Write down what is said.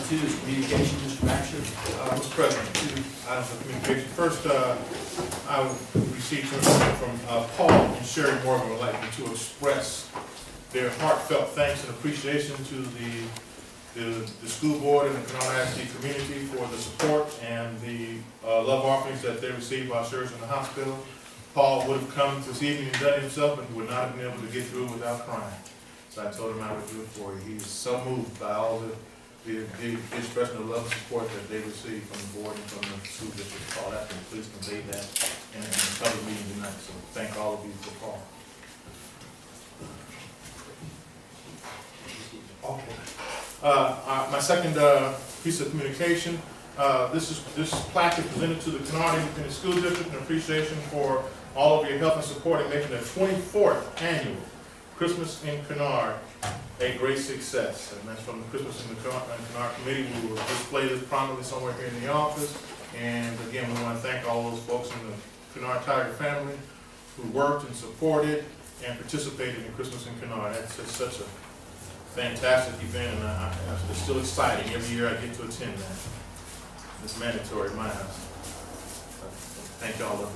2 is communication, Mr. Baxter. Mr. President, two items of communication. First, I received from Paul and Sherry Morgan would like me to express their heartfelt thanks and appreciation to the school board and the Kennard ISD community for the support and the love offerings that they received while Sherry's in the hospital. Paul would have come this evening and done it himself and would not have been able to get through without crying. So I told him I would do it for you. He's so moved by all the expression of love and support that they received from the board and from the school district. Paul, after please convey that in a public meeting tonight. So thank all of you for Paul. Okay. My second piece of communication. This plaque is presented to the Kennard Independent School District in appreciation for all of your help and support in making the 24th annual Christmas in Kennard a great success. And that's from the Christmas in Kennard Committee. We will display this prominently somewhere here in the office. And again, we want to thank all those folks in the Kennard Tiger family who worked and supported and participated in Christmas in Kennard. That's just such a fantastic event, and it's still exciting. Every year I get to attend that. It's mandatory at my house. Thank y'all.